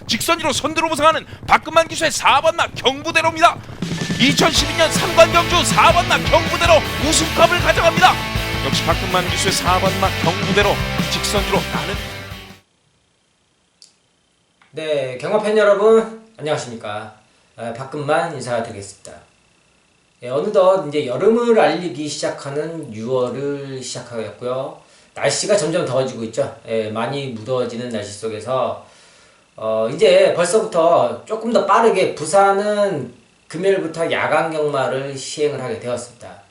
직선으로 선두로 부상하는 박근만 기수의 4번마 경부대로입니다. 2012년 3관 경주 4번마 경부대로 우승컵을 가져갑니다. 역시 박근만 기수의 4번마 경부대로 직선으로 나는. 네, 경마팬 여러분 안녕하십니까. 박근만 인사드리겠습니다. 어느덧 이제 여름을 알리기 시작하는 6월을 시작하였고요. 날씨가 점점 더워지고 있죠. 많이 무더워지는 날씨 속에서 이제 벌써부터 조금 더 빠르게 부산은 금요일부터 야간 경마를 시행을 하게 되었습니다.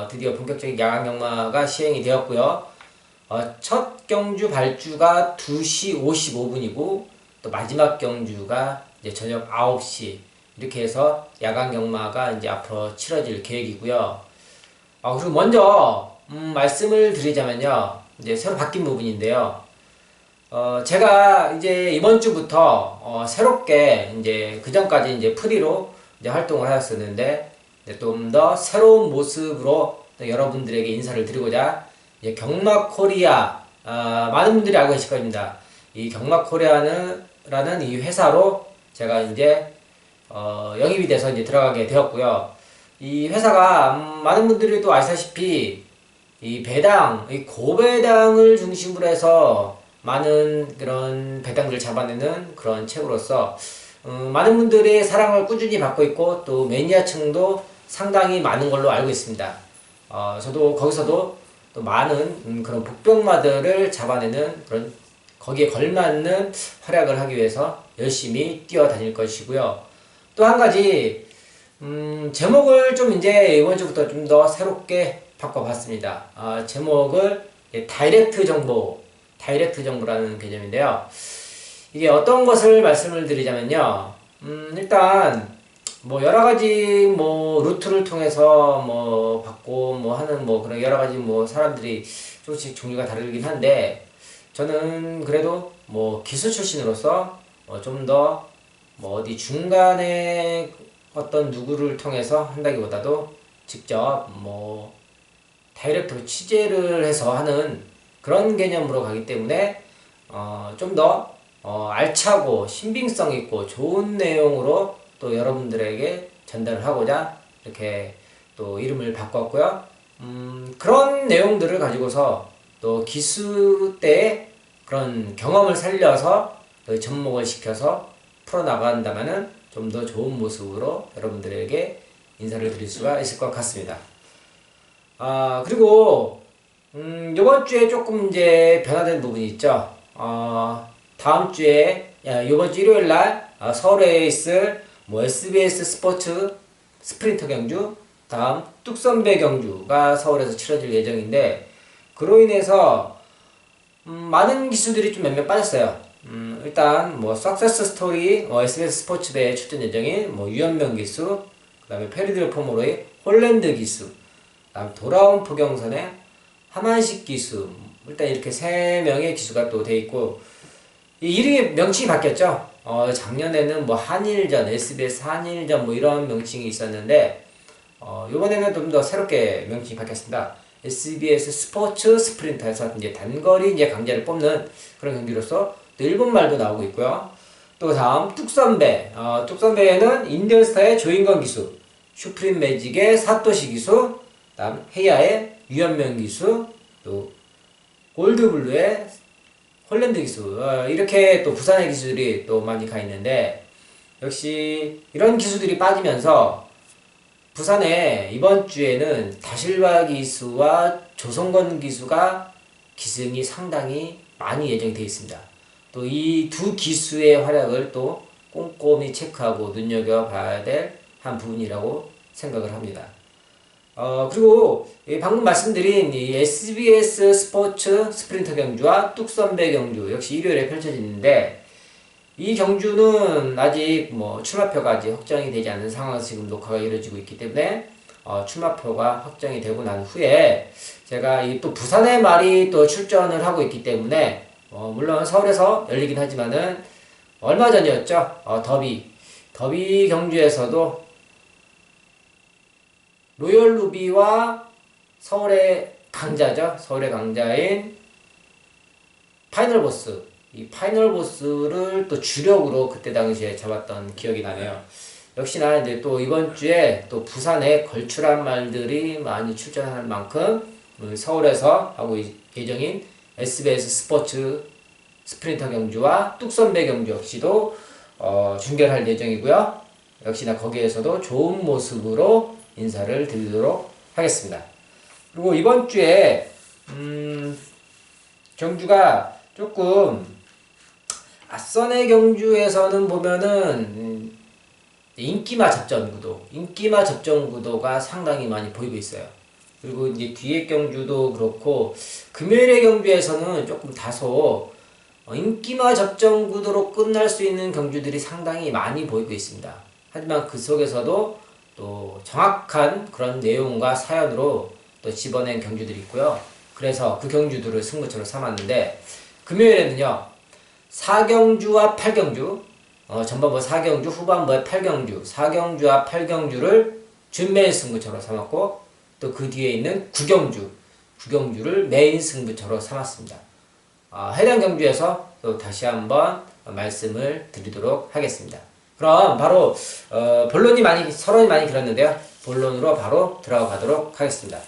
드디어 본격적인 야간 경마가 시행이 되었고요. 첫 경주 발주가 2시 55분이고 또 마지막 경주가 이제 저녁 9시 이렇게 해서 야간 경마가 이제 앞으로 치러질 계획이고요. 그리고 먼저 말씀을 드리자면요. 이제 새로 바뀐 부분인데요. 제가 이제 이번 주부터 새롭게 이제 그 전까지 이제 프리로 이제 활동을 하였었는데 좀 더 새로운 모습으로 여러분들에게 인사를 드리고자 이제 경마코리아 많은 분들이 알고 계실 겁니다. 이 경마코리아라는 이 회사로 제가 이제 영입이 돼서 이제 들어가게 되었고요. 이 회사가 많은 분들이 또 아시다시피 이 배당, 이 고배당을 중심으로 해서 많은 그런 배당들을 잡아내는 그런 책으로서 많은 분들의 사랑을 꾸준히 받고 있고 또 매니아층도 상당히 많은 걸로 알고 있습니다. 저도 거기서도 또 많은 그런 복병마들을 잡아내는 그런 거기에 걸맞는 활약을 하기 위해서 열심히 뛰어다닐 것이고요. 또 한 가지 제목을 좀 이제 이번 주부터 좀 더 새롭게 바꿔봤습니다. 제목을 다이렉트 정보라는 개념인데요. 이게 어떤 것을 말씀을 드리자면요. 일단 뭐 여러 가지 뭐 루트를 통해서 뭐 받고 뭐 하는 뭐 그런 여러 가지 뭐 사람들이 조금씩 종류가 다르긴 한데 저는 그래도 뭐 기수 출신으로서 좀 더 뭐 어디 중간에 어떤 누구를 통해서 한다기보다도 직접 뭐 다이렉트로 취재를 해서 하는 그런 개념으로 가기 때문에 좀 더 알차고 신빙성 있고 좋은 내용으로 또 여러분들에게 전달을 하고자 이렇게 또 이름을 바꿨고요. 그런 내용들을 가지고서 또 기수 때의 그런 경험을 살려서 또 접목을 시켜서 풀어나간다면은 좀 더 좋은 모습으로 여러분들에게 인사를 드릴 수가 있을 것 같습니다. 그리고 이번 주에 조금 이제 변화된 부분이 있죠. 다음 주에 이번 주 일요일 날 서울에 있을 뭐 SBS 스포츠 스프린터 경주, 다음 뚝섬배 경주가 서울에서 치러질 예정인데 그로 인해서 많은 기수들이 좀 몇몇 빠졌어요. 일단 뭐 석세스 스토리 SBS 스포츠배에 출전 예정인 뭐 유현명 기수, 그 다음에 페리드 포모로의 홀랜드 기수, 다음 돌아온 포경선의 하만식 기수, 일단 이렇게 3명의 기수가 또 돼 있고 이 이름이 명칭이 바뀌었죠. 작년에는 뭐 한일전, SBS 한일전 뭐 이런 명칭이 있었는데 이번에는 좀 더 새롭게 명칭이 바뀌었습니다. SBS 스포츠 스프린터에서 이제 단거리 이제 강자를 뽑는 그런 경기로서 또 일본말도 나오고 있고요. 또 다음 뚝섬배, 뚝섬배에는 인디언스타의 조인건 기수, 슈프림 매직의 사토시 기수, 다음 헤야의 유현명 기수, 또 골드블루의 홀랜드 기수, 이렇게 또 부산의 기수들이 또 많이 가 있는데 역시 이런 기수들이 빠지면서 부산에 이번 주에는 다실바 기수와 조성건 기수가 기승이 상당히 많이 예정이 되어 있습니다. 또 이 두 기수의 활약을 또 꼼꼼히 체크하고 눈여겨봐야 될 한 부분이라고 생각을 합니다. 그리고 방금 말씀드린 이 SBS 스포츠 스프린터 경주와 뚝섬배 경주 역시 일요일에 펼쳐지는데 이 경주는 아직 뭐 출마표가 아직 확정이 되지 않은 상황에서 지금 녹화가 이루어지고 있기 때문에 출마표가 확정이 되고 난 후에 제가 이 또 부산의 말이 또 출전을 하고 있기 때문에 물론 서울에서 열리긴 하지만은 얼마 전이었죠. 더비 경주에서도 로열 루비와 서울의 강자죠. 서울의 강자인 파이널 보스 이 파이널 보스를 또 주력으로 그때 당시에 잡았던 기억이 나네요. 역시나 이제 또 이번 주에 또 부산에 걸출한 말들이 많이 출전할 만큼 서울에서 하고 예정인 SBS 스포츠 스프린터 경주와 뚝선배 경주 역시도 중결할 예정이고요. 역시나 거기에서도 좋은 모습으로 인사를 드리도록 하겠습니다. 그리고 이번 주에 경주가 조금 앞선의 경주에서는 보면은 인기마 접전 구도가 상당히 많이 보이고 있어요. 그리고 이제 뒤에 경주도 그렇고 금요일의 경주에서는 조금 다소 인기마 접전 구도로 끝날 수 있는 경주들이 상당히 많이 보이고 있습니다. 하지만 그 속에서도 또 정확한 그런 내용과 사연으로 또 집어낸 경주들이 있고요. 그래서 그 경주들을 승부처로 삼았는데 금요일에는요 4경주와 8경주 전반부 4경주 후반부에 8경주 4경주와 8경주를 준메인 승부처로 삼았고 또 그 뒤에 있는 9경주를 메인 승부처로 삼았습니다. 해당 경주에서 또 다시 한번 말씀을 드리도록 하겠습니다. 그럼 바로 서론이 많이 길었는데요. 본론으로 바로 들어가도록 하겠습니다.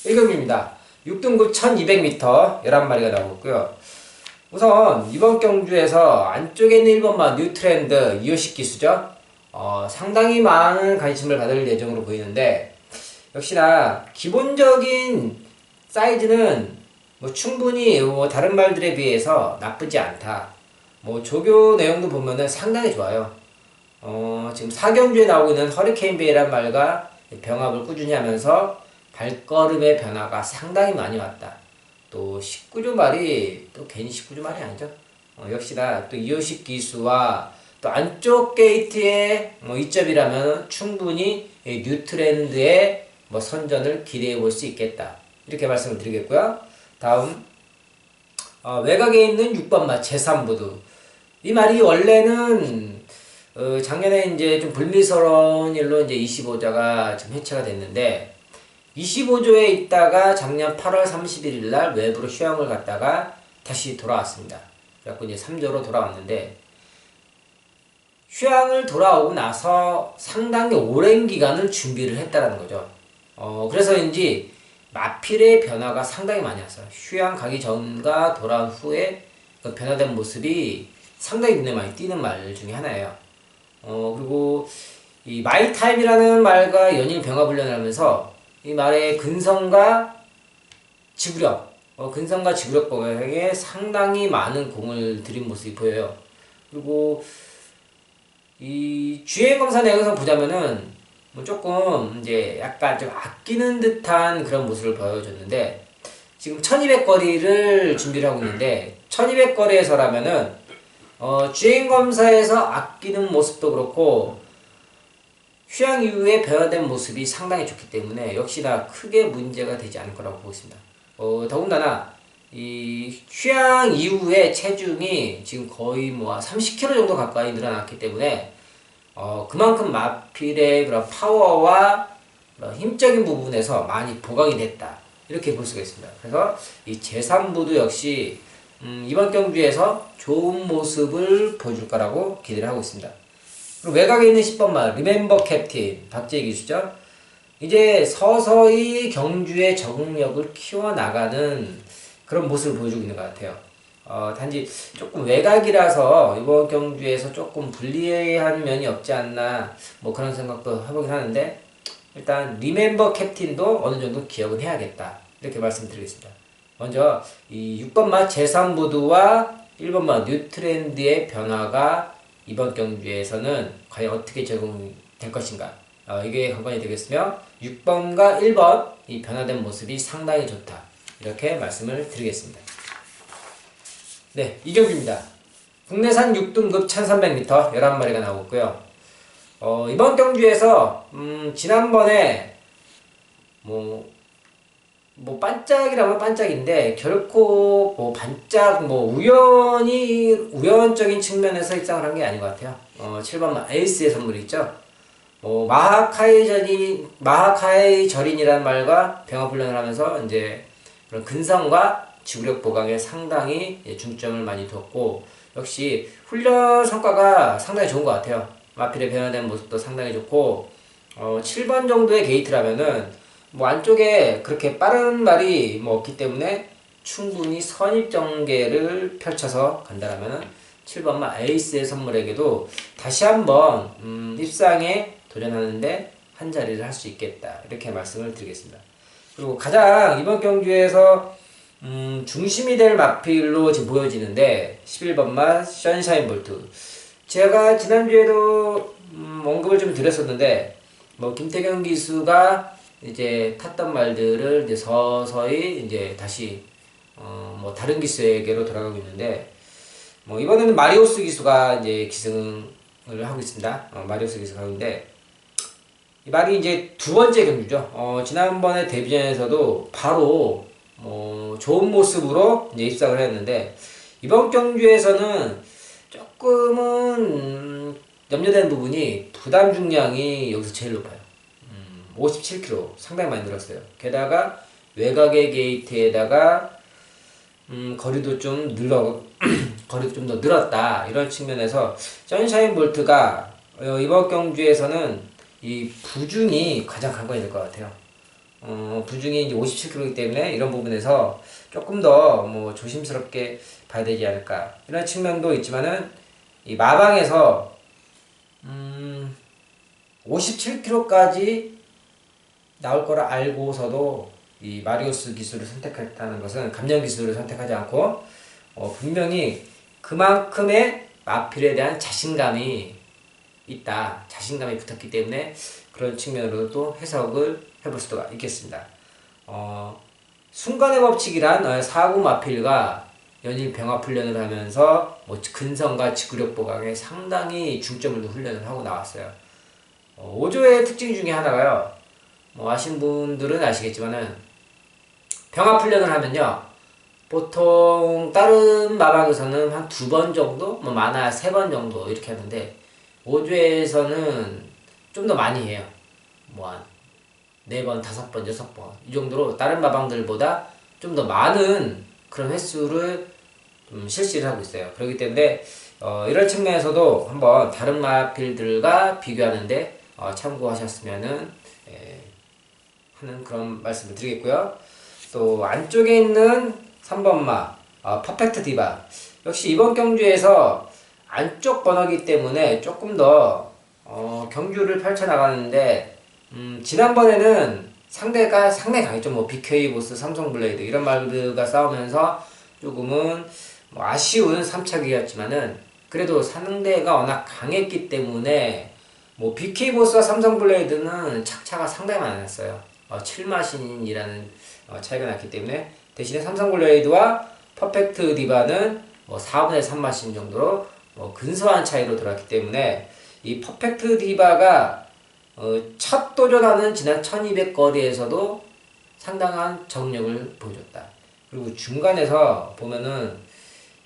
일경주입니다. 6등급 1200m 11마리가 나오고 있고요. 우선 이번 경주에서 안쪽에 있는 1번마 뉴트렌드 이효식 기수죠. 상당히 많은 관심을 받을 예정으로 보이는데 역시나 기본적인 사이즈는 충분히 다른 말들에 비해서 나쁘지 않다. 조교 내용도 보면은 상당히 좋아요. 지금 4경주에 나오고 있는 허리케인 베이란 말과 병합을 꾸준히 하면서 발걸음의 변화가 상당히 많이 왔다. 또 19조 말이 또 괜히 19조 말이 아니죠. 역시나 또 이효식 기수와 또 안쪽 게이트의 이점이라면 충분히 뉴트렌드의 선전을 기대해 볼 수 있겠다. 이렇게 말씀을 드리겠고요. 다음 외곽에 있는 6번마 제3부두. 이 말이 원래는 작년에 이제 좀 불미스러운 일로 이제 25자가 좀 해체가 됐는데 25조에 있다가 작년 8월 31일 날 외부로 휴양을 갔다가 다시 돌아왔습니다. 그래갖고 이제 3조로 돌아왔는데 휴양을 돌아오고 나서 상당히 오랜 기간을 준비를 했다라는 거죠. 그래서인지 마필의 변화가 상당히 많이 왔어요. 휴양 가기 전과 돌아온 후에 그 변화된 모습이 상당히 눈에 많이 띄는 말 중에 하나예요. 그리고 이 마이타임이라는 말과 연일 병합훈련을 하면서 이 말의 근성과 지구력, 공격에 상당히 많은 공을 들인 모습이 보여요. 그리고 이 주행검사 내용에서 보자면은 조금 이제 약간 좀 아끼는 듯한 그런 모습을 보여줬는데 지금 1200거리를 준비를 하고 있는데 1200거리에서라면은 주행검사에서 아끼는 모습도 그렇고 휴양 이후에 변화된 모습이 상당히 좋기 때문에 역시나 크게 문제가 되지 않을 거라고 보고 있습니다. 더군다나 이 휴양 이후에 체중이 지금 거의 30kg 정도 가까이 늘어났기 때문에 그만큼 마필의 그런 파워와 그런 힘적인 부분에서 많이 보강이 됐다. 이렇게 볼 수가 있습니다. 그래서 이 제3부도 역시 이번 경주에서 좋은 모습을 보여줄 거라고 기대를 하고 있습니다. 그리고 외곽에 있는 10번마 리멤버 캡틴 박재희 기수죠. 이제 서서히 경주의 적응력을 키워나가는 그런 모습을 보여주고 있는 것 같아요. 단지 조금 외곽이라서 이번 경주에서 조금 불리한 면이 없지 않나 그런 생각도 해보긴 하는데 일단 리멤버 캡틴도 어느 정도 기억은 해야겠다. 이렇게 말씀드리겠습니다. 먼저 이 6번마 제3부두와 1번마 뉴트렌드의 변화가 이번 경주에서는 과연 어떻게 적용될 것인가 이게 관건이 되겠으며 6번과 1번 이 변화된 모습이 상당히 좋다 이렇게 말씀을 드리겠습니다. 네, 이 경주입니다. 국내산 6등급 1300m 11마리가 나오고 있고요. 이번 경주에서 지난번에 반짝이라면 반짝인데 결코 반짝 우연적인 측면에서 입상을 한 게 아닌 것 같아요. 7번마 에이스의 선물이 있죠. 마하카이 절인이라는 말과 병합 훈련을 하면서 이제 그런 근성과 지구력 보강에 상당히 중점을 많이 뒀고, 역시 훈련 성과가 상당히 좋은 것 같아요. 마필의 변화된 모습도 상당히 좋고, 7번 정도의 게이트라면은 안쪽에 그렇게 빠른 말이 없기 때문에 충분히 선입전개를 펼쳐서 간다라면은 7번마 에이스의 선물에게도 다시 한번 입상에 도전하는데 한 자리를 할 수 있겠다, 이렇게 말씀을 드리겠습니다. 그리고 가장 이번 경주에서 중심이 될 마필로 지금 보여지는데 11번마 션샤인 볼트. 제가 지난주에도 언급을 좀 드렸었는데, 김태경 기수가 이제 탔던 말들을 이제 서서히 이제 다시 다른 기수에게로 돌아가고 있는데, 이번에는 마리오스 기수가 이제 기승을 하고 있습니다. 마리오스 기수가 하고 있는데, 이 말이 이제 두 번째 경주죠. 지난번에 데뷔전에서도 바로 좋은 모습으로 이제 입상을 했는데, 이번 경주에서는 조금은 염려되는 부분이 부담 중량이 여기서 제일 높아요. 57kg, 상당히 많이 늘었어요. 게다가 외곽의 게이트에다가 거리도 좀 거리도 좀 더 늘었다, 이런 측면에서 선샤인 볼트가 이번 경주에서는 이 부중이 가장 관건이 될 것 같아요. 부중이 이제 57kg이기 때문에 이런 부분에서 조금 더 조심스럽게 봐야 되지 않을까, 이런 측면도 있지만은, 이 마방에서 57kg까지 나올 거라 알고서도 이 마리오스 기술을 선택했다는 것은, 감량 기술을 선택하지 않고 분명히 그만큼의 마필에 대한 자신감이 있다, 자신감이 붙었기 때문에 그런 측면으로도 해석을 해볼 수가 있겠습니다. 순간의 법칙이란 사구 마필과 연일 병합 훈련을 하면서 근성과 지구력 보강에 상당히 중점을 둔 훈련을 하고 나왔어요. 5조의 특징 중에 하나가요, 아신 분들은 아시겠지만은, 병합 훈련을 하면요, 보통 다른 마방에서는 한 2번 정도, 많아야 3번 정도 이렇게 하는데, 5조에서는 좀 더 많이 해요. 한 4번, 5번, 6번 이 정도로 다른 마방들보다 좀 더 많은 그런 횟수를 실시를 하고 있어요. 그렇기 때문에 이런 측면에서도 한번 다른 마필들과 비교하는데 참고하셨으면은 하는 그런 말씀을 드리겠고요. 또 안쪽에 있는 3번마 퍼펙트 디바, 역시 이번 경주에서 안쪽 번호기 때문에 조금 더 경주를 펼쳐나가는데, 지난번에는 상대가 상당히 강했죠. BK 보스, 삼성 블레이드 이런 말들과 싸우면서 조금은 아쉬운 3차기였지만은, 그래도 상대가 워낙 강했기 때문에 BK 보스와 삼성 블레이드는 착차가 상당히 많았어요. 7마신이라는 차이가 났기 때문에, 대신에 삼성 블레이드와 퍼펙트 디바는 4분의 3마신 정도로 근소한 차이로 들어왔기 때문에, 이 퍼펙트 디바가 첫 도전하는 지난 1200 거리에서도 상당한 정력을 보여줬다. 그리고 중간에서 보면은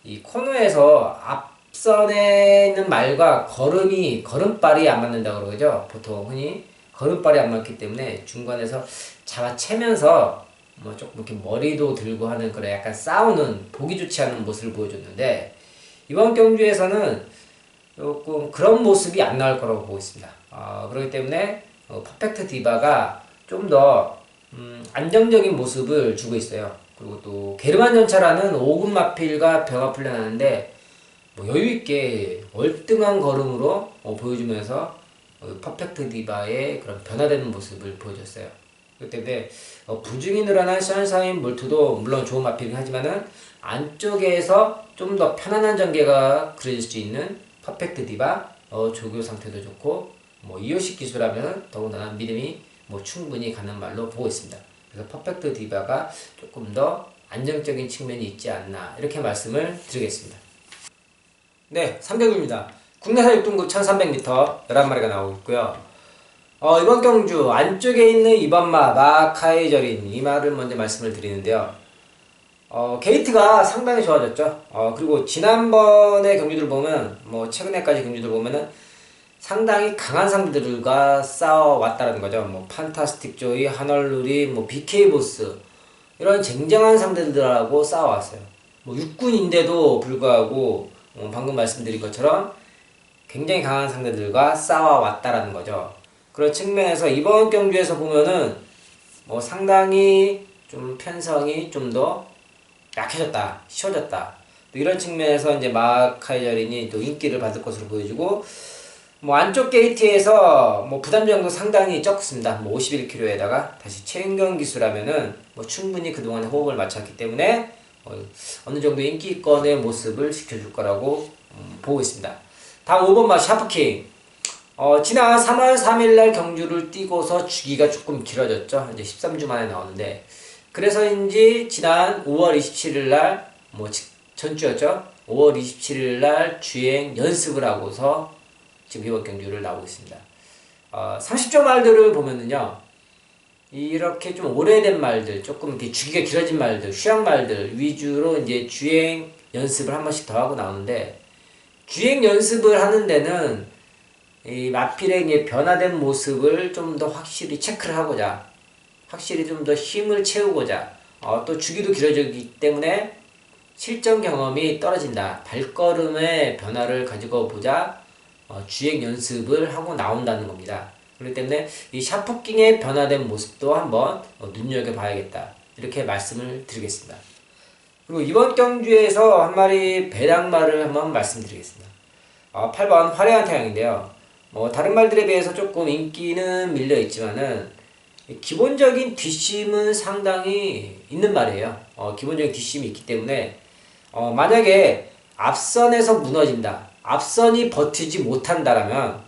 이 코너에서 앞선에 있는 말과 걸음발이 안 맞는다고 그러죠. 보통 흔히 걸음발이 안 맞기 때문에 중간에서 잡아채면서 조금 이렇게 머리도 들고 하는 그런 약간 싸우는, 보기 좋지 않은 모습을 보여줬는데, 이번 경주에서는 조금 그런 모습이 안 나올 거라고 보고 있습니다. 그렇기 때문에 퍼펙트 디바가 좀 더 안정적인 모습을 주고 있어요. 그리고 또 게르만 전차라는 5급 마필과 병합 훈련하는데 여유있게 월등한 걸음으로 보여주면서 퍼펙트 디바의 그런 변화되는 모습을 보여줬어요. 그렇기 때문에 부중이 늘어난 션샤인 볼트도 물론 좋은 마필이긴 하지만은, 안쪽에서 좀 더 편안한 전개가 그려질 수 있는 퍼펙트 디바, 조교 상태도 좋고 이오식 기술하면 더군다나 믿음이 충분히 가는 말로 보고 있습니다. 그래서 퍼펙트 디바가 조금 더 안정적인 측면이 있지 않나, 이렇게 말씀을 드리겠습니다. 네, 300입니다. 국내산 6등급 1300m 11마리가 나오고 있고요. 이번 경주 안쪽에 있는 2번마 마카이 절인, 이 말을 먼저 말씀을 드리는데요. 게이트가 상당히 좋아졌죠. 그리고 지난번의 경주들 보면, 최근에까지 경주들 보면은 상당히 강한 상대들과 싸워왔다는 거죠. 뭐 판타스틱 조이, 하널루리, 뭐 BK 보스 이런 쟁쟁한 상대들하고 싸워왔어요. 뭐 육군인데도 불구하고 방금 말씀드린 것처럼 굉장히 강한 상대들과 싸워왔다라는 거죠. 그런 측면에서 이번 경주에서 보면은 뭐 상당히 좀 편성이 좀 더 약해졌다, 쉬워졌다. 또 이런 측면에서 이제 마카이저린이 또 인기를 받을 것으로 보여지고, 뭐 안쪽 게이트에서 뭐 부담정도 상당히 적습니다. 뭐 51kg에다가 다시 최은경 기수라면은 뭐 충분히 그동안에 호흡을 맞췄기 때문에 어느 정도 인기권의 모습을 지켜줄 거라고 보고 있습니다. 다음 5번마 샤프킹. 지난 3월 3일날 경주를 뛰고서 주기가 조금 길어졌죠. 이제 13주 만에 나오는데, 그래서인지 지난 5월 27일날 뭐 전주였죠. 5월 27일날 주행 연습을 하고서 지금 이번 경주를 나오고 있습니다. 30조 말들을 보면은요, 이렇게 좀 오래된 말들, 조금 이렇게 주기가 길어진 말들, 휴양 말들 위주로 이제 주행 연습을 한 번씩 더 하고 나오는데, 주행 연습을 하는 데는 이 마필의 변화된 모습을 좀 더 확실히 체크를 하고자, 확실히 좀 더 힘을 채우고자, 또 주기도 길어지기 때문에 실전 경험이 떨어진다. 발걸음의 변화를 가지고 보자 주행 연습을 하고 나온다는 겁니다. 그렇기 때문에 이 샤프킹의 변화된 모습도 한번 눈여겨봐야겠다. 이렇게 말씀을 드리겠습니다. 그리고 이번 경주에서 한 마리 배당말을 한번 말씀드리겠습니다. 8번 화려한 태양인데요. 뭐 다른 말들에 비해서 조금 인기는 밀려 있지만은 기본적인 뒷심은 상당히 있는 말이에요. 기본적인 뒷심이 있기 때문에 만약에 앞선에서 무너진다, 앞선이 버티지 못한다라면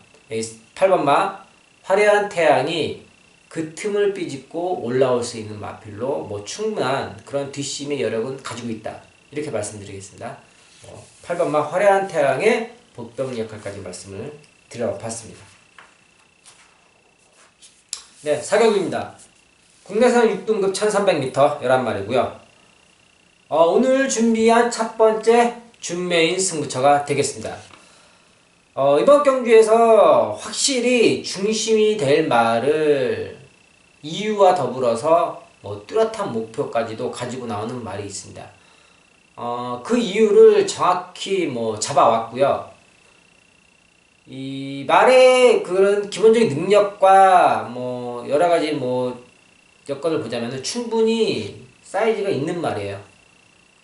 8번마 화려한 태양이 그 틈을 삐집고 올라올 수 있는 마필로 뭐 충분한 그런 뒷심의 여력은 가지고 있다. 이렇게 말씀드리겠습니다. 8번마 화려한 태양의 복병 역할까지 말씀을 드려봤습니다. 네, 사격입니다. 국내산 6등급 1300m 11마리고요. 오늘 준비한 첫 번째 준메인 승부처가 되겠습니다. 이번 경주에서 확실히 중심이 될 말을 이유와 더불어서 뭐 뚜렷한 목표까지도 가지고 나오는 말이 있습니다. 그 이유를 정확히 뭐 잡아왔고요. 이 말의 그런 기본적인 능력과 뭐 여러 가지 뭐 여건을 보자면 충분히 사이즈가 있는 말이에요.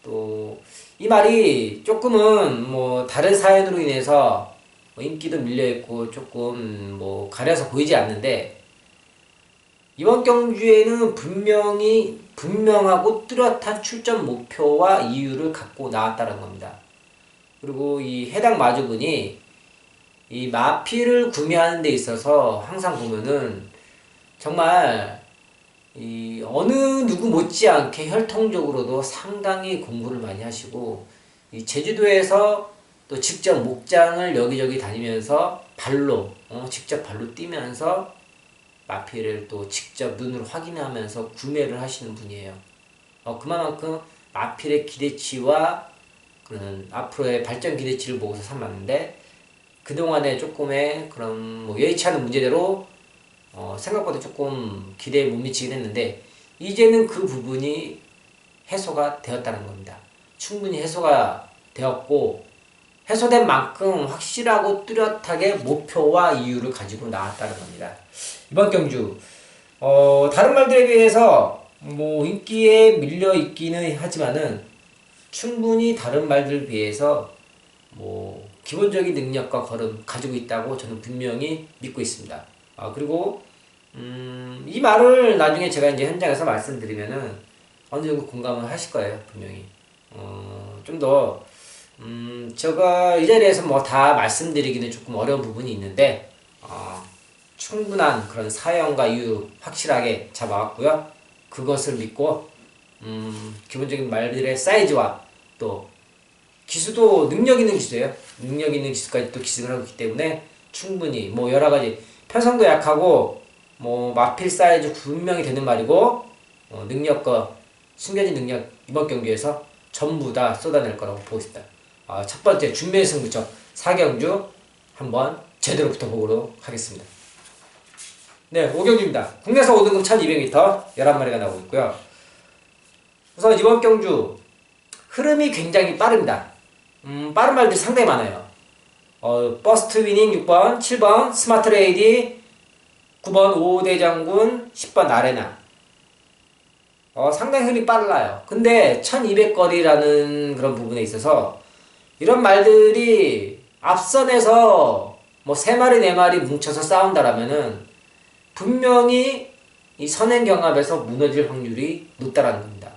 또 이 말이 조금은 뭐 다른 사연으로 인해서 뭐 인기도 밀려있고 조금 뭐 가려서 보이지 않는데, 이번 경주에는 분명하고 뚜렷한 출전 목표와 이유를 갖고 나왔다는 겁니다. 그리고 이 해당 마주분이 이 마필을 구매하는 데 있어서 항상 보면은 정말 이 어느 누구 못지않게 혈통적으로도 상당히 공부를 많이 하시고, 이 제주도에서 또 직접 목장을 여기저기 다니면서 직접 발로 뛰면서 마필을 또 직접 눈으로 확인하면서 구매를 하시는 분이에요. 그만큼 마필의 기대치와 그런 앞으로의 발전 기대치를 보고서 삼았는데, 그동안에 조금의 그런 뭐 여의치 않은 문제대로 생각보다 조금 기대에 못 미치긴 했는데, 이제는 그 부분이 해소가 되었다는 겁니다. 충분히 해소가 되었고, 해소된 만큼 확실하고 뚜렷하게 목표와 이유를 가지고 나왔다는 겁니다. 이번 경주 다른 말들에 비해서 뭐 인기에 밀려 있기는 하지만은 충분히 다른 말들에 비해서 뭐 기본적인 능력과 걸음 가지고 있다고 저는 분명히 믿고 있습니다. 그리고 이 말을 나중에 제가 이제 현장에서 말씀드리면은 어느 정도 공감을 하실 거예요, 분명히. 좀 더 제가 이 자리에서 뭐 다 말씀드리기는 조금 어려운 부분이 있는데, 충분한 그런 사연과 이유 확실하게 잡아왔고요. 그것을 믿고 기본적인 말들의 사이즈와 또 기수도 능력 있는 기수예요. 능력 있는 기수까지 또 기승을 하고 있기 때문에 충분히 뭐 여러 가지 편성도 약하고 뭐 마필 사이즈 분명히 되는 말이고, 능력과 숨겨진 능력 이번 경기에서 전부 다 쏟아낼 거라고 보고 있습니다. 첫 번째 준비의 승부처 사경주 한번 제대로 붙어보도록 하겠습니다. 네, 5경주입니다. 국내에서 5등급 1200m 11마리가 나오고 있고요. 우선 이번 경주 흐름이 굉장히 빠릅니다. 빠른 말들이 상당히 많아요. 버스트 위닝 6번, 7번 스마트 레이디, 9번 오대장군, 10번 아레나. 상당히 흐름이 빨라요. 근데 1200거리라는 그런 부분에 있어서 이런 말들이 앞선에서 뭐 3마리 4마리 뭉쳐서 싸운다라면은 분명히 이 선행 경합에서 무너질 확률이 높다라는 겁니다.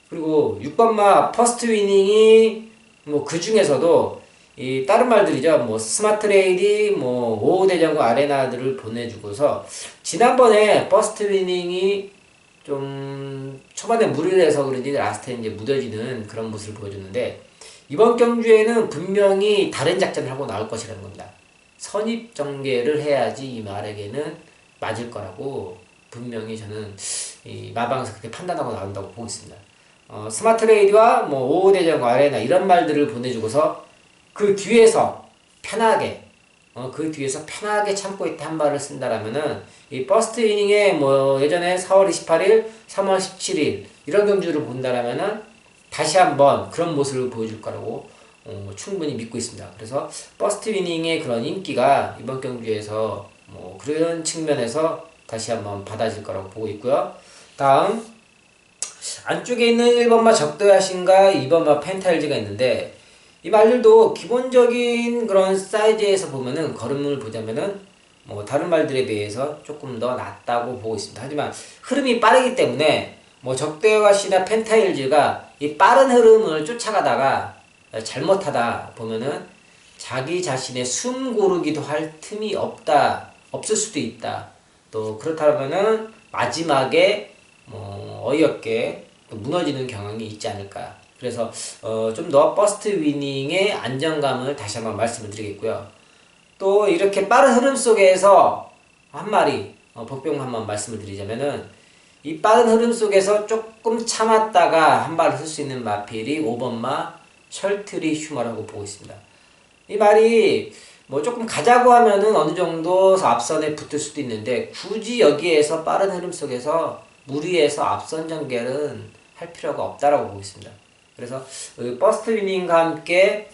그리고 6번마 퍼스트 위닝이 뭐 그 중에서도 이 다른 말들이죠. 뭐 스마트 레이디, 뭐 오대장군 아레나들을 보내주고서 지난번에 퍼스트 위닝이 좀 초반에 무리를 해서 그런지 라스트에 이제 무뎌지는 그런 모습을 보여줬는데 이번 경주에는 분명히 다른 작전을 하고 나올 것이라는 겁니다. 선입 전개를 해야지 이 말에게는 맞을 거라고 분명히 저는 이 마방에서 그렇게 판단하고 나온다고 보고 있습니다. 스마트 레이디와 뭐 오대장군 아레나 이런 말들을 보내주고서 그 뒤에서 편하게 참고 있다 한 말을 쓴다라면은 이 퍼스트 이닝에 뭐 예전에 4월 28일, 3월 17일 이런 경주를 본다라면은 다시 한번 그런 모습을 보여줄 거라고 충분히 믿고 있습니다. 그래서 퍼스트 이닝의 그런 인기가 이번 경주에서 뭐 그런 측면에서 다시 한번 받아질 거라고 보고 있고요. 다음 안쪽에 있는 1번마 적도야신과 2번마 펜타일즈가 있는데 이 말들도 기본적인 그런 사이즈에서 보면은 걸음을 보자면은 뭐 다른 말들에 비해서 조금 더 낫다고 보고 있습니다. 하지만 흐름이 빠르기 때문에 뭐 적대화시나 펜타일즈가 이 빠른 흐름을 쫓아가다가 잘못하다 보면은 자기 자신의 숨 고르기도 할 틈이 없을 수도 있다. 또 그렇다면은 마지막에 뭐 어이없게 또 무너지는 경향이 있지 않을까. 그래서 좀 더 버스트 위닝의 안정감을 다시 한번 말씀을 드리겠고요. 또 이렇게 빠른 흐름 속에서 한 마리 복병 한번 말씀을 드리자면은 이 빠른 흐름 속에서 조금 참았다가 한 발을 쓸 수 있는 마필이 5번마 셜트리 휴머라고 보고 있습니다. 이 말이 뭐 조금 가자고 하면은 어느 정도 앞선에 붙을 수도 있는데 굳이 여기에서 빠른 흐름 속에서 무리해서 앞선 전개는 할 필요가 없다라고 보고 있습니다. 그래서 버스트 위닝과 함께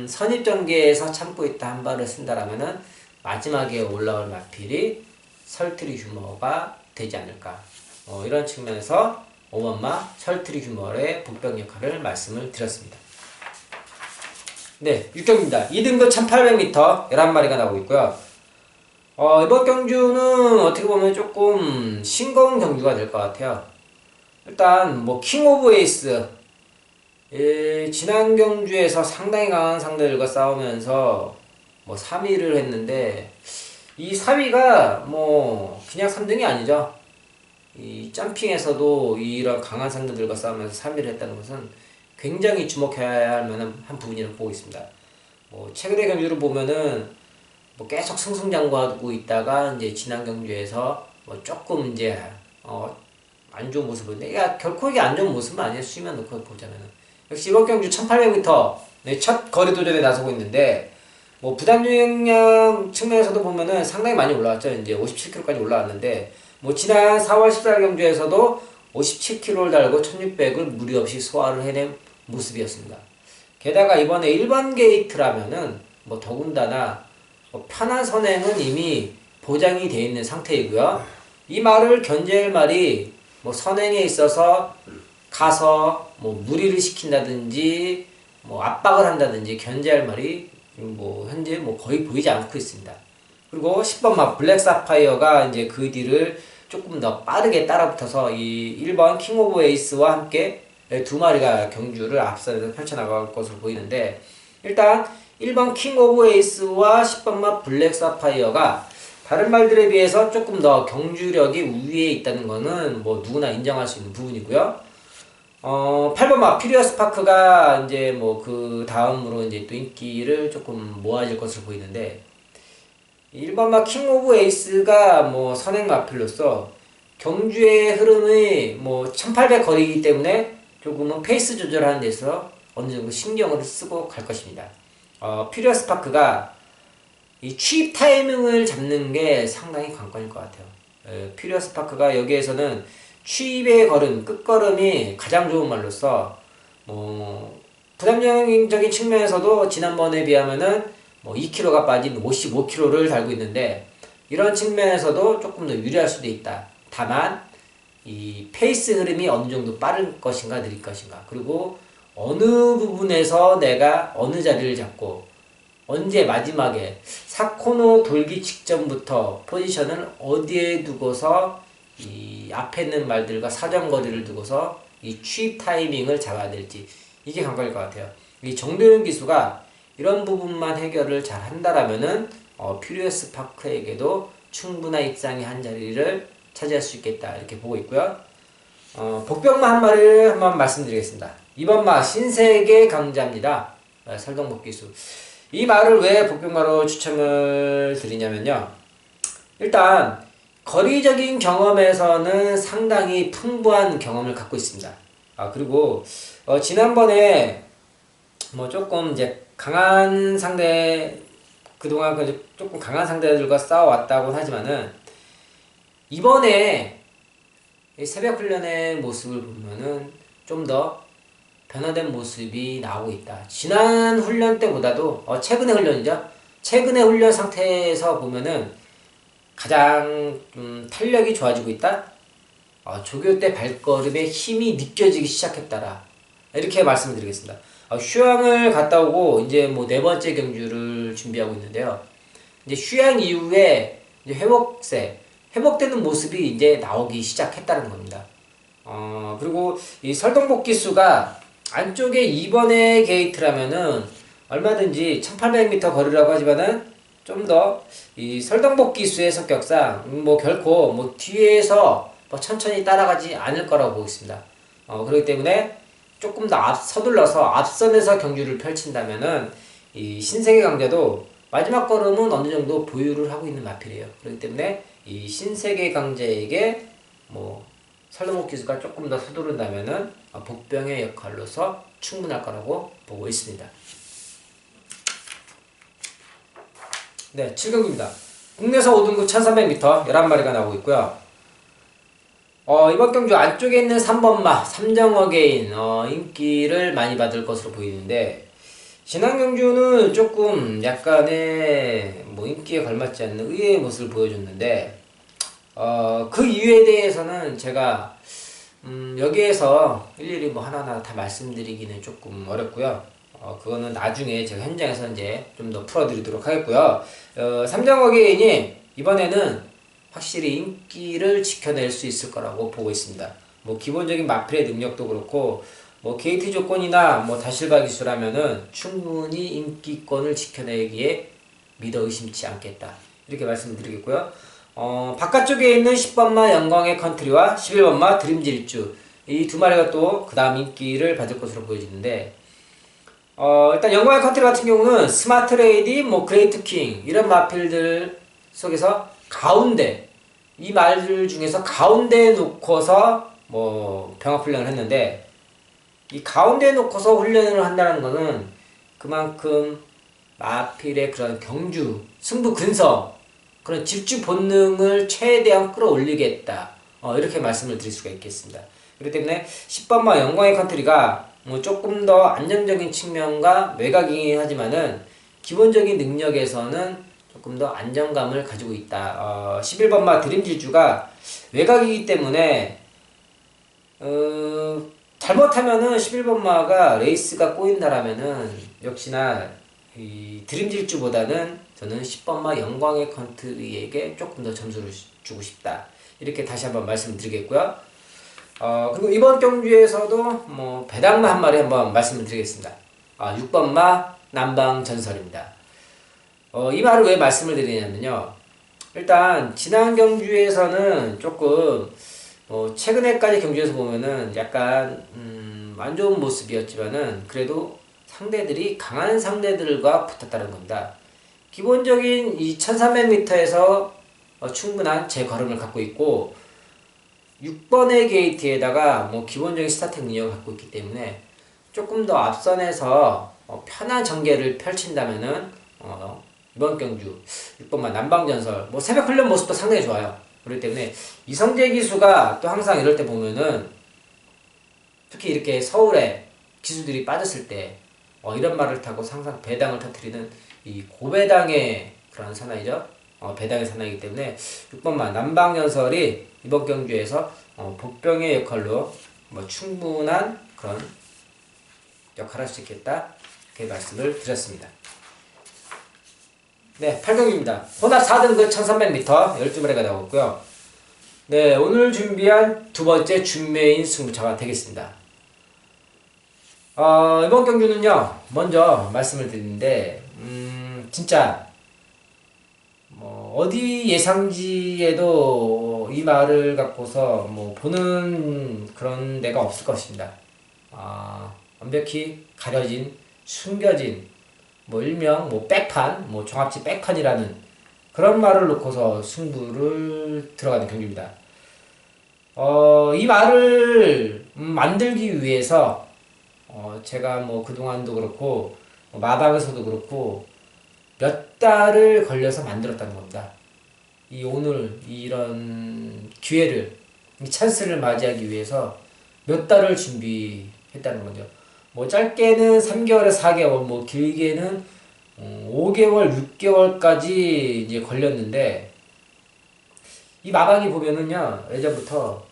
선입 전개에서 참고 있다 한 발을 쓴다라면은 마지막에 올라올 마필이 설트리 휴머가 되지 않을까. 이런 측면에서 5번마 설트리 휴머의 복병 역할을 말씀을 드렸습니다. 네, 6경기입니다. 2등급 1800m 11마리가 나오고 있고요. 이번 경주는 어떻게 보면 조금 싱거운 경주가 될 것 같아요. 일단 뭐 킹 오브 에이스 지난 경주에서 상당히 강한 상대들과 싸우면서 뭐 3위를 했는데 이 3위가 뭐 그냥 3등이 아니죠. 이 점핑에서도 이런 강한 상대들과 싸우면서 3위를 했다는 것은 굉장히 주목해야 할 만한 한 부분이라고 보고 있습니다. 뭐 최근의 경주를 보면은 뭐 계속 승승장구하고 있다가 이제 지난 경주에서 뭐 조금 이제 안 좋은 모습을 보는데 결코 이게 안 좋은 모습은 아니에요. 수위만 놓고 보자면은. 역시 이번 경주 1800m 첫 거리 도전에 나서고 있는데 뭐 부담 중량 측면에서도 보면은 상당히 많이 올라왔죠. 이제 57kg까지 올라왔는데 뭐 지난 4월 14일 경주에서도 57kg를 달고 1600을 무리 없이 소화를 해낸 모습이었습니다. 게다가 이번에 1번 게이트라면은 뭐 더군다나 뭐 편한 선행은 이미 보장이 되어 있는 상태이고요. 이 말을 견제할 말이 뭐 선행에 있어서 가서 뭐 무리를 시킨다든지 뭐 압박을 한다든지 견제할 말이 뭐 현재 뭐 거의 보이지 않고 있습니다. 그리고 10번 막 블랙 사파이어가 이제 그 뒤를 조금 더 빠르게 따라붙어서 이 1번 킹 오브 에이스와 함께 두 마리가 경주를 앞서서 펼쳐나갈 것으로 보이는데 일단 1번 킹 오브 에이스와 10번 막 블랙 사파이어가 다른 말들에 비해서 조금 더 경주력이 우위에 있다는 거는 뭐 누구나 인정할 수 있는 부분이고요. 8번 막 피리어스 파크가 이제 뭐 그 다음으로 이제 또 인기를 조금 모아질 것으로 보이는데 1번 막 킹 오브 에이스가 뭐 선행 마필로서 경주의 흐름이 뭐 1800 거리이기 때문에 조금은 페이스 조절하는 데서 어느 정도 신경을 쓰고 갈 것입니다. 피리어스 파크가 이 취입 타이밍을 잡는 게 상당히 관건일 것 같아요. 퓨리어스 파크가 여기에서는 취입의 걸음, 끝걸음이 가장 좋은 말로써 부담적인 측면에서도 지난번에 비하면은 2kg가 빠진 55kg를 달고 있는데 이런 측면에서도 조금 더 유리할 수도 있다. 다만 이 페이스 흐름이 어느 정도 빠를 것인가 느릴 것인가, 그리고 어느 부분에서 내가 어느 자리를 잡고 언제 마지막에 4코너 돌기 직전부터 포지션을 어디에 두고서 이 앞에 있는 말들과 사정거리를 두고서 이 취입 타이밍을 잡아야 될지, 이게 관건일 것 같아요. 이 정도현 기수가 이런 부분만 해결을 잘 한다라면은 퓨리어스 파크에게도 충분한 입상의 한 자리를 차지할 수 있겠다, 이렇게 보고 있고요. 복병마 한 마리를 한번 말씀드리겠습니다. 이번 마 신세계 강자입니다. 설동복 기수. 이 말을 왜 복병마로 추천을 드리냐면요, 일단 거리적인 경험에서는 상당히 풍부한 경험을 갖고 있습니다. 그리고 지난번에 조금 이제 강한 상대, 그동안 조금 강한 상대들과 싸워왔다고 하지만은 이번에 새벽 훈련의 모습을 보면은 좀 더 변화된 모습이 나오고 있다. 지난 훈련 때보다도 최근의 훈련이죠. 최근의 훈련 상태에서 보면은 가장 탄력이 좋아지고 있다. 조교 때 발걸음에 힘이 느껴지기 시작했다라, 이렇게 말씀드리겠습니다. 휴양을 갔다 오고 이제 네 번째 경주를 준비하고 있는데요. 이제 휴양 이후에 이제 회복되는 모습이 이제 나오기 시작했다는 겁니다. 그리고 이 설동복 기수가 안쪽에 2번의 게이트라면은 얼마든지 1800m 거리라고 하지만은 좀 더 이 설동복 기수의 성격상 결코 뒤에서 천천히 따라가지 않을 거라고 보고 있습니다. 그렇기 때문에 조금 더 서둘러서 앞선에서 경주를 펼친다면은 이 신세계 강자도 마지막 걸음은 어느 정도 보유를 하고 있는 마필이에요. 그렇기 때문에 이 신세계 강자에게 설동복 기수가 조금 더 서두른다면은 복병의 역할로서 충분할 거라고 보고 있습니다. 네, 7경기입니다. 국내서 5등급 1300m 11마리가 나오고 있고요. 이번 경주 안쪽에 있는 3번마 삼정어게인 인기를 많이 받을 것으로 보이는데, 지난 경주는 조금 약간의 인기에 걸맞지 않는 의외의 모습을 보여줬는데, 그 이유에 대해서는 제가 여기에서 일일이 하나하나 다 말씀드리기는 조금 어렵고요. 그거는 나중에 제가 현장에서 이제 좀 더 풀어드리도록 하겠고요. 삼정어게인이 이번에는 확실히 인기를 지켜낼 수 있을 거라고 보고 있습니다. 기본적인 마필의 능력도 그렇고 게이트 조건이나 다실바 기수라면은 충분히 인기권을 지켜내기에 믿어 의심치 않겠다, 이렇게 말씀드리겠고요. 바깥쪽에 있는 10번마 영광의 컨트리와 11번마 드림질주, 이 두 마리가 또 그 다음 인기를 받을 것으로 보여지는데, 일단 영광의 컨트리 같은 경우는 스마트 레이디, 그레이트 킹, 이런 마필들 속에서 가운데, 이 말들 중에서 가운데에 놓고서 병합 훈련을 했는데, 이 가운데에 놓고서 훈련을 한다는 것은 그만큼 마필의 그런 경주, 승부 근성, 그런 집중 본능을 최대한 끌어올리겠다, 이렇게 말씀을 드릴 수가 있겠습니다. 그렇기 때문에 10번마 영광의 컨트리가 조금 더 안정적인 측면과 외곽이긴 하지만은 기본적인 능력에서는 조금 더 안정감을 가지고 있다. 11번마 드림질주가 외곽이기 때문에 잘못하면은 11번마가 레이스가 꼬인다라면은 역시나 이 드림질주보다는 저는 10번마 영광의 컨트리에게 조금 더 점수를 주고 싶다, 이렇게 다시 한번 말씀드리겠고요. 그리고 이번 경주에서도 배당마 한 마리 한번 말씀을 드리겠습니다. 6번마 남방전설입니다. 이 말을 왜 말씀을 드리냐면요, 일단 지난 경주에서는 조금 최근에까지 경주에서 보면은 약간 안 좋은 모습이었지만은 그래도 상대들이 강한 상대들과 붙었다는 겁니다. 기본적인 이 1300m에서 충분한 제 걸음을 갖고 있고 6번의 게이트에다가 기본적인 스타트 능력을 갖고 있기 때문에 조금 더 앞선에서 편한 전개를 펼친다면은 이번 경주 6번마 남방전설 뭐 새벽 훈련 모습도 상당히 좋아요. 그렇기 때문에 이성재 기수가 또 항상 이럴 때 보면은 특히 이렇게 서울에 기수들이 빠졌을 때 이런 말을 타고 항상 배당을 터뜨리는 이 고배당의 그런 사나이죠. 배당의 사나이기 때문에 6번마 남방전설이 이번 경주에서 복병의 역할로 뭐 충분한 그런 역할을 할 수 있겠다 이렇게 말씀을 드렸습니다. 네, 8경기입니다. 혼합 4등급 1300m 12마리가 나왔고요. 네, 오늘 준비한 두 번째 준메인 승부차가 되겠습니다. 이번 경주는요, 먼저 말씀을 드리는데, 진짜, 어디 예상지에도 이 말을 갖고서 보는 그런 데가 없을 것입니다. 완벽히 가려진, 숨겨진, 일명 백판, 종합지 백판이라는 그런 말을 놓고서 승부를 들어가는 경기입니다. 이 말을 만들기 위해서 제가 그동안도 그렇고 마방에서도 그렇고 몇 달을 걸려서 만들었다는 겁니다. 오늘 이런 기회를, 이 찬스를 맞이하기 위해서 몇 달을 준비했다는 거죠. 짧게는 3개월에 4개월, 길게는 5개월, 6개월까지 이제 걸렸는데, 이 마방이 보면은요, 예전부터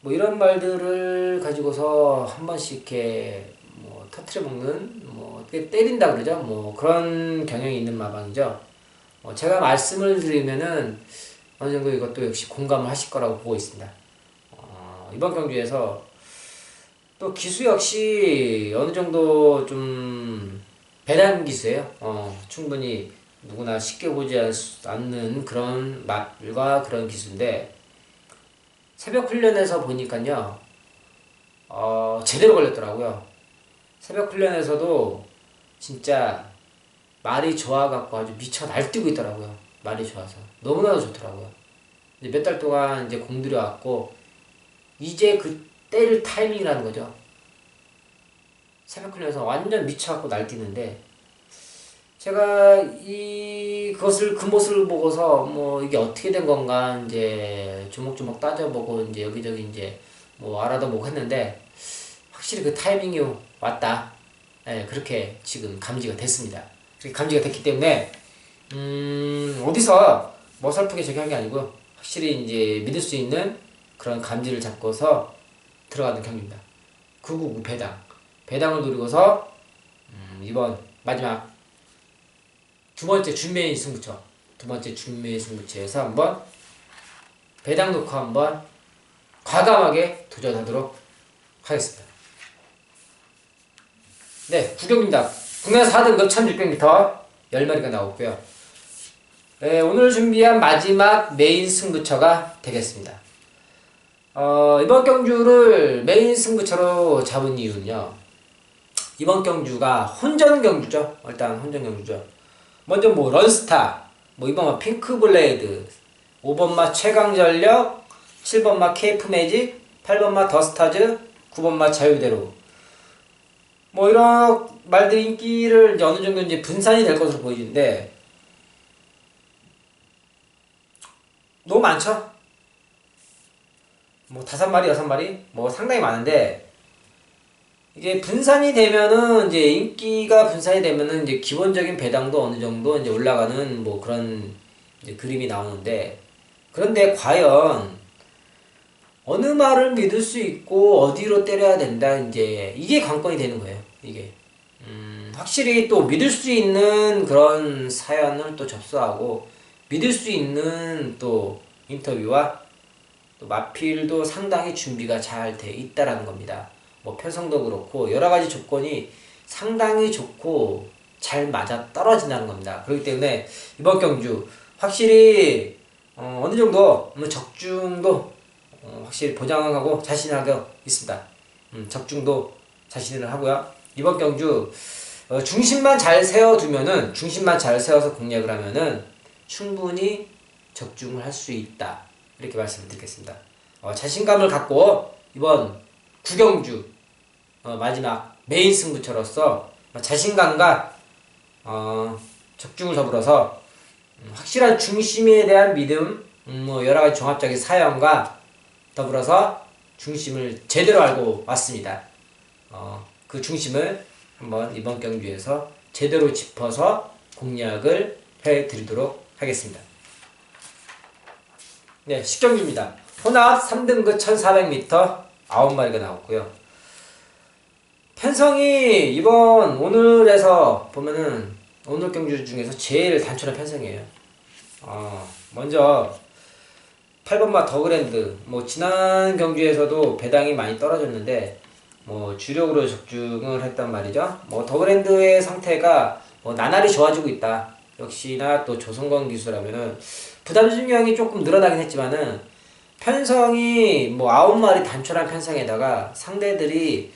이런 말들을 가지고서 한 번씩 이렇게 터트려 먹는, 어떻게 때린다 그러죠? 그런 경향이 있는 마방이죠. 제가 말씀을 드리면은 어느 정도 이것도 역시 공감을 하실 거라고 보고 있습니다. 이번 경주에서 또 기수 역시 어느 정도 좀 배당 기수예요. 충분히 누구나 쉽게 보지 않는 그런 맛과 그런 기수인데, 새벽 훈련에서 보니까요, 제대로 걸렸더라고요. 새벽 훈련에서도 진짜 말이 좋아갖고 아주 미쳐 날뛰고 있더라고요. 말이 좋아서. 너무나도 좋더라고요. 이제 몇 달 동안 이제 공들여왔고, 이제 그 때릴 타이밍이라는 거죠. 새벽 훈련에서 완전 미쳐갖고 날뛰는데, 제가 그 모습을 보고서 이게 어떻게 된 건가 이제 조목조목 따져보고 이제 여기저기 이제 알아도 보고 했는데, 확실히 그 타이밍이 왔다. 예, 그렇게 지금 감지가 됐습니다. 그렇게 감지가 됐기 때문에 어디서 어설프게 적용한 게 아니고 확실히 이제 믿을 수 있는 그런 감지를 잡고서 들어가는 경기입니다. 999 배당을 노리고서 이번 마지막 두 번째 준메인 승부처에서 한번 배당 놓고 한번 과감하게 도전하도록 하겠습니다. 네, 9경기입니다. 국내 4등급 1600m 10마리가 나왔고요. 네, 오늘 준비한 마지막 메인 승부처가 되겠습니다. 이번 경주를 메인 승부처로 잡은 이유는요, 이번 경주가 혼전 경주죠. 일단 혼전 경주죠. 먼저 런스타, 이번마 핑크블레이드, 5번마 최강전력, 7번마 케이프매직, 8번마 더스타즈, 9번마 자유대로. 이런 말들 인기를 이제 어느 정도 이제 분산이 될 것으로 보이는데, 너무 많죠? 5마리, 6마리? 상당히 많은데, 이게 분산이 되면은, 이제 인기가 분산이 되면은, 이제 기본적인 배당도 어느 정도 이제 올라가는 그런 이제 그림이 나오는데, 그런데 과연, 어느 말을 믿을 수 있고, 어디로 때려야 된다, 이제, 이게 관건이 되는 거예요, 이게. 확실히 또 믿을 수 있는 그런 사연을 또 접수하고, 믿을 수 있는 또 인터뷰와 또 마필도 상당히 준비가 잘 돼 있다라는 겁니다. 편성도 그렇고 여러 가지 조건이 상당히 좋고 잘 맞아 떨어진다는 겁니다. 그렇기 때문에 이번 경주 확실히 어느 정도 적중도 확실히 보장하고 자신하고 있습니다. 적중도 자신을 하고요. 이번 경주 중심만 잘 세워서 공략을 하면은 충분히 적중을 할 수 있다. 이렇게 말씀을 드리겠습니다. 자신감을 갖고 이번 9경주 마지막 메인 승부처로서 자신감과 적중을 더불어서 확실한 중심에 대한 믿음, 뭐 여러 가지 종합적인 사연과 더불어서 중심을 제대로 알고 왔습니다. 그 중심을 한번 이번 경주에서 제대로 짚어서 공략을 해드리도록 하겠습니다. 네, 식경주입니다. 혼합 3등급 1400m 9마리가 나왔고요. 편성이 이번 오늘에서 보면은 오늘 경주 중에서 제일 단촐한 편성이에요. 먼저 8번마 더그랜드, 뭐 지난 경주에서도 배당이 많이 떨어졌는데 뭐 주력으로 적중을 했단 말이죠. 뭐 더그랜드의 상태가 뭐 나날이 좋아지고 있다. 역시나 또 조성건 기수라면은 부담 증량이 조금 늘어나긴 했지만은 편성이 뭐 9마리 단촐한 편성에다가 상대들이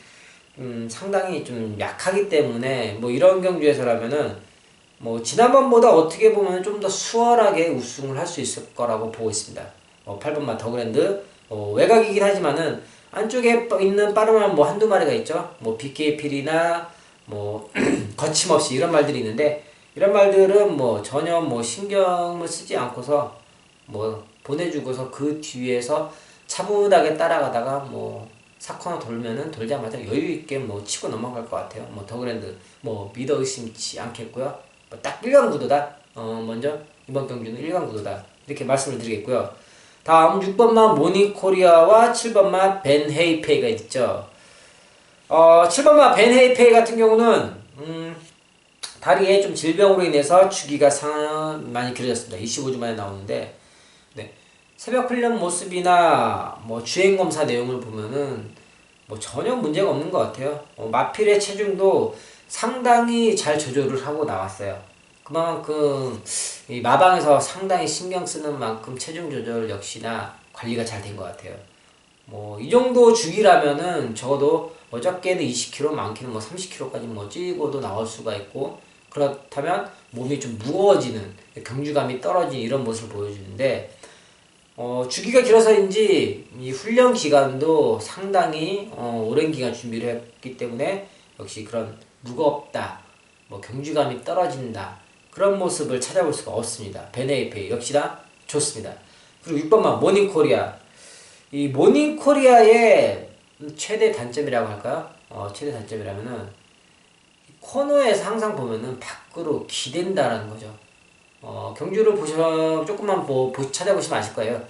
상당히 좀 약하기 때문에 뭐 이런 경주에서라면은 뭐 지난번보다 어떻게 보면 좀 더 수월하게 우승을 할 수 있을 거라고 보고 있습니다. 8번마 더그랜드 외곽이긴 하지만은 안쪽에 있는 빠르만 뭐 한두 마리가 있죠. 뭐 BK필이나 뭐 거침없이 이런 말들이 있는데 이런 말들은 뭐 전혀 뭐 신경을 쓰지 않고서 뭐 보내주고서 그 뒤에서 차분하게 따라가다가 뭐 4코너 돌면은 돌자마자 여유있게 뭐 치고 넘어갈 것 같아요. 뭐 더그랜드 뭐 믿어 의심치 않겠고요. 뭐 딱 1강 구도다. 먼저 이번 경기는 1강 구도다. 이렇게 말씀을 드리겠고요. 다음 6번마 모닝코리아와 7번마 벤헤이페이가 있죠. 7번마 벤헤이페이 같은 경우는 다리에 좀 질병으로 인해서 주기가 많이 길어졌습니다. 25주 만에 나오는데 네. 새벽 훈련 모습이나 뭐 주행 검사 내용을 보면은 뭐 전혀 문제가 없는 것 같아요. 마필의 체중도 상당히 잘 조절을 하고 나왔어요. 그만큼 이 마방에서 상당히 신경 쓰는 만큼 체중 조절 역시나 관리가 잘 된 것 같아요. 뭐 이 정도 주기라면은 적어도 뭐 적게는 20kg, 많게는 뭐 30kg까지 뭐 찌고도 나올 수가 있고 그렇다면 몸이 좀 무거워지는 경주감이 떨어진 이런 모습을 보여주는데 주기가 길어서인지 이 훈련 기간도 상당히 오랜 기간 준비를 했기 때문에 역시 그런 무겁다, 뭐 경주감이 떨어진다 그런 모습을 찾아볼 수가 없습니다. 베네이페이 역시나 좋습니다. 그리고 6번만 모닝코리아. 이 모닝코리아의 최대 단점이라고 할까요? 최대 단점이라면은 코너에서 항상 보면은 밖으로 기댄다라는 거죠. 경주를 조금만 찾아보시면 아실 거예요.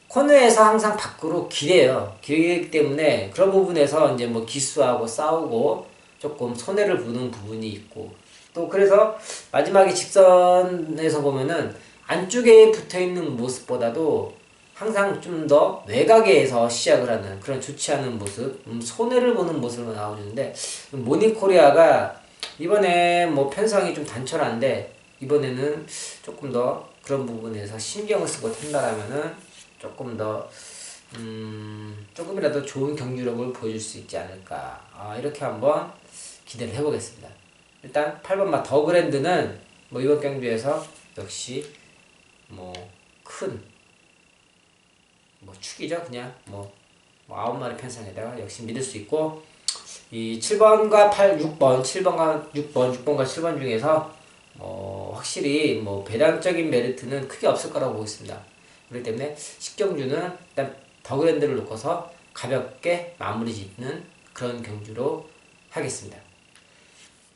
코너에서 항상 밖으로 기대요. 기대기 때문에 그런 부분에서 이제 뭐 기수하고 싸우고 조금 손해를 보는 부분이 있고 또 그래서 마지막에 직선에서 보면은 안쪽에 붙어 있는 모습보다도 항상 좀 더 외곽에서 시작을 하는 그런 좋지 않은 모습, 손해를 보는 모습으로 나오는데 모닝코리아가 이번에 뭐 편성이 좀 단촐한데 이번에는 조금 더 그런 부분에서 신경을 쓰고 탄다라면은 조금 더 조금이라도 좋은 경주력을 보여줄 수 있지 않을까 이렇게 한번 기대를 해보겠습니다. 일단 8번마 더그랜드는 뭐 이번 경주에서 역시 뭐 큰 뭐 축이죠. 그냥 뭐 9마리 편성에다가 역시 믿을 수 있고 이 7번과 6번 6번과 7번 중에서 확실히 뭐 배당적인 메리트는 크게 없을 거라고 보고 있습니다. 그렇기 때문에 식경주는 일단 더그랜드를 놓고서 가볍게 마무리 짓는 그런 경주로 하겠습니다.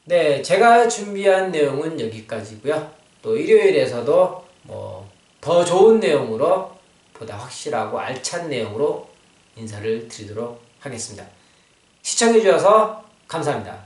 네, 제가 준비한 내용은 여기까지고요. 또 일요일에서도 뭐 더 좋은 내용으로 보다 확실하고 알찬 내용으로 인사를 드리도록 하겠습니다. 시청해주셔서 감사합니다.